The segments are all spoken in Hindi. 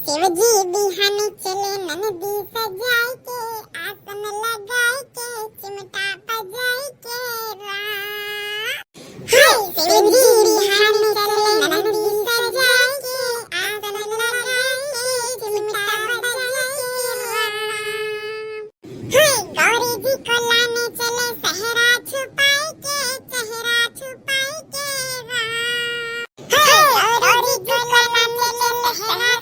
शिवजी बिहाने चले ननदी सजाए के आसन लगाए के चिमटा बजाए के हाय शिवजी बिहाने चले ननदी सजाए के आसन लगाए के चिमटा बजाए के हाय गौरी जी को लाने चले सहरा छुपाए के चेहरा छुपाए के हाय गौरी जी को लाने चले सहरा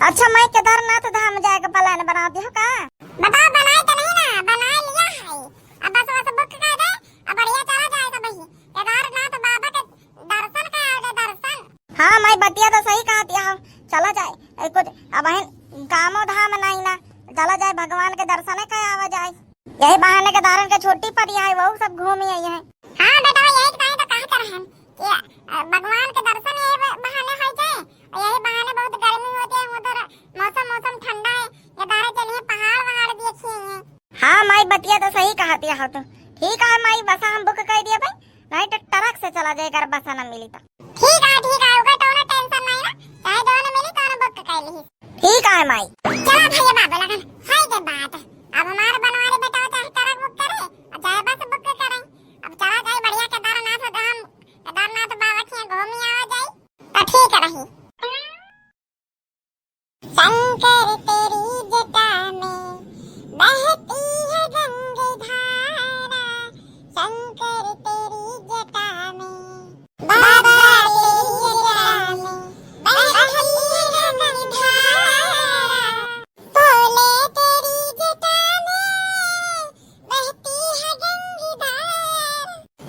अच्छा मैं केदारनाथ धाम जाएगा प्लान बना दी हो का? बताओ बनाए तो नहीं ना, बना लिया है। अब बस बुक कर दे, अब बढ़िया चला जाएगा भाई। केदारनाथ बाबा के दर्शन का आओगे दर्शन। हाँ मैं बतिया तो सही कहा दिया हो, चला जाए कुछ अब कामो धाम नहीं ना, चला जाए भगवान के दर्शन का आवा जाए। यही बहाने के दारन के छोटी परी है वो सब घूमी आई है। हाँ बेटा यही तो कहते रहे कि भगवान के दर्शन यही बहाने हो जाए, यही बहाने बहुत गर्मी होती है उधर, मौसम ठंडा है, केदार चलिए पहाड़ वहाड़ देखिए। हाँ माई बतिया तो सही कहा दिया हो, तो ठीक है माई बसा हम बुक कर दिया भाई, नहीं तो ट्रक से चला जाएगा बसा न मिली तो। ठीक है उनका तो टेंशन नहीं ना, चाहे दोनों मिली तो बुक कर है माई। चला भैया बाबू लगन है के बात अब हमारे बनवारी बेटा चाहे ट्रक बुक करे और चाहे बस बुक करे। अब चला जाए बढ़िया केदारनाथ धाम केदारनाथ बाबा के घूमी आवा जाए तो ठीक रही। शंकर तेरी जटा में बहती है गंगाधारा शंकर तेरी जटा में बाबा तेरी जटा में बहती है गंगाधारा भोले तेरी जटा में बहती है गंगाधारा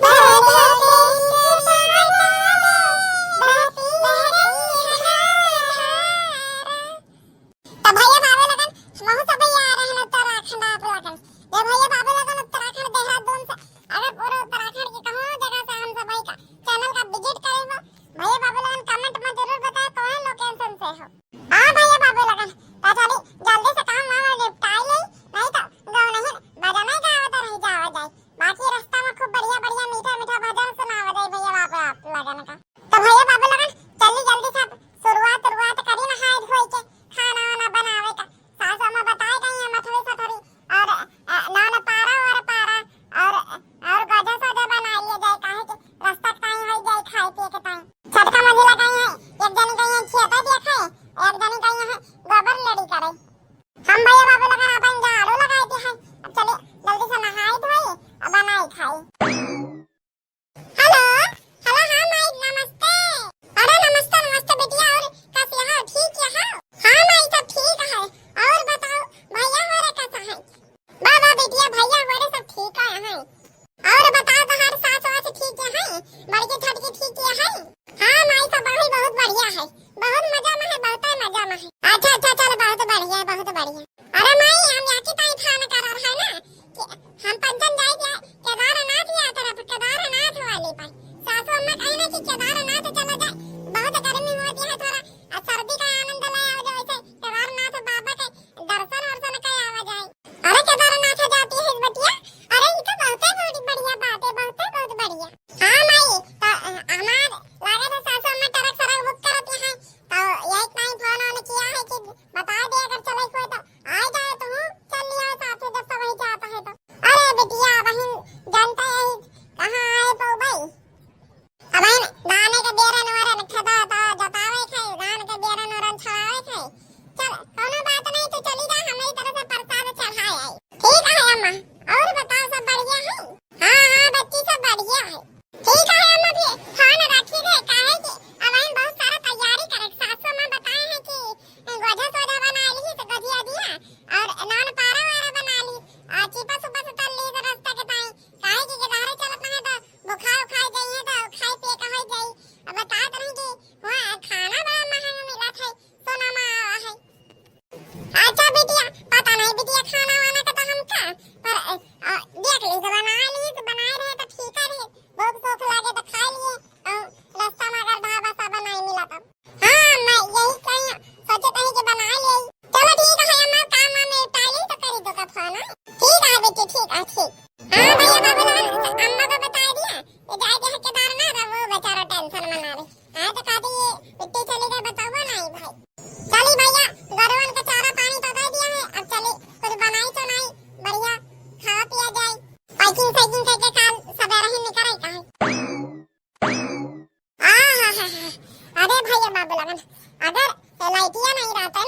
भोले तेरी जटा में बहती है गंगाधारा। तो भैया बाबू लगन महू सब आ रहे हैं उत्तराखंड आप लगन ये भैया बाबू लगन उत्तराखंड देहरादून से अगर पूरे उत्तराखंड की कहूँ जगह से हम सब का चैनल का विजिट करेंगे भैया बाबू लगन कमेंट में जरूर बताएं कौन लोकेशन से हो। हाँ भैया बाबू लगन तो चली जल्दी से काम वाला निपटाई ले नहीं तो गाँव नहीं बजा नहीं गाँव तो नहीं जावा जाए बाकी रास्ता में खूब बढ़िया बढ़िया मीठा मीठा भजन सुनावा जाए भैया बाबू आप लगन का। तो भैया बाबू लगन चली जल्दी से शुरुआत करी ना हाथ धोई के खाना वाना बनावे का सासू में बताई गई है मथुरी सथुरी और नान पारा और गजा सजा बना लिए जाए काहे के रास्ता टाइम हो जाए खाए पिए के टाइम। छटका मंझी लगाई है एक जनी गई है छियता दिया खाए एक जनी गई है गोबर लड़ी करे। हम भैया बाबू लगन अपन झाड़ू लगाई दी है अब चले जल्दी से नहाई धोई और बनाई खाई। हेलो हेलो हाँ माई नमस्ते। अरे नमस्ते नमस्ते बिटिया और कैसे हो ठीक है हाँ माई सब ठीक है और बताओ भैया हमारे कैसा है बाबा बिटिया भैया हमारे सब ठीक है और बताओ तुम्हारे सास वास ठीक है बड़की छोटकी ठीक है। हाँ माई सब बहुत बढ़िया है बहुत मजा में है बहुत मजा में है। अच्छा अच्छा चलो बहुत बढ़िया बहुत बढ़िया। अरे माई हम याची ताई खाना कर रहा है ना कि हम पंचन जाए केदारनाथ या तरफ केदारनाथ वाली पर सासू अम्मा कही ना कि केदारनाथ चला जाए बहुत गर्मी होती है थोड़ा सर्दी का आनंद ले आओ जैसे केदारनाथ बाबा के दर्शन का आवा जाए। अरे केदारनाथ जाती है बटिया अरे ये तो बहुत बढ़िया बात है बहुत बढ़िया। हाँ माई तो हमार लगे तो सासू अम्मा ट्रक सड़क बुक करती है तो यही टाइम फोन ऑन किया है कि बता दे अगर चले कोई तो आ जाए तो चल लिया साथ जब सब वही जाता है तो। अरे बिटिया बहन जानता है कहाँ आए तो भाई अब दाने के बेरन वरन खदा ता जतावे खाए दान के बेरन वरन छड़ावे खाए चल कोनो बात नहीं तो चली जा हमारी तरफ से प्रसाद चढ़ाए आई ठीक है अम्मा। और बताओ सब बढ़िया है हाँ बच्ची सब बढ़िया है ठीक है अम्मा भी फोन रखी गए काहे कि अब हम बहुत सारा तैयारी करे सासू मां बताए हैं कि गोजा सोजा बना ली तो गजिया दिया और नान पारा वारा बना ली चिपा सुपा से तल ली तो रास्ता के ताई काहे कि केदारे चलत है तो बुखार खाई गई है तो खाई पिए का हो गई। अब बता तो नहीं कि वहां खाना बड़ा महंगा मिला था सोना में आवा है। अच्छा बिटिया पता नहीं बिटिया खाना वाना का तो हम का पर देख ली तो बनाए रहे तो ठीक है रहे बहुत भूख लगे तो खा लिए और रास्ता में अगर ढाबा सा बनाए मिला तब हाँ मैं यही कहीं सोचे कहीं कि बना ले। चलो ठीक है हमारा काम में टाइम तो करी दो का फोन ठीक है बेटी ठीक है ठीक। हाँ भैया बाबू लगन अम्मा को बता दिया ये जाए के केदारनाथ वो बेचारा टेंशन मना रहे हाँ तो कहती ये बिट्टी चली गई बताओ नहीं भाई चली भैया गरवन का चारा पानी तो दे दिया है अब चली कुछ बनाई तो नहीं बढ़िया खावा पिया जाए पैकिंग करके काम सवेरे ही निकल कहीं। अरे भैया बाबू लगन अगर लाइटिया नहीं रहता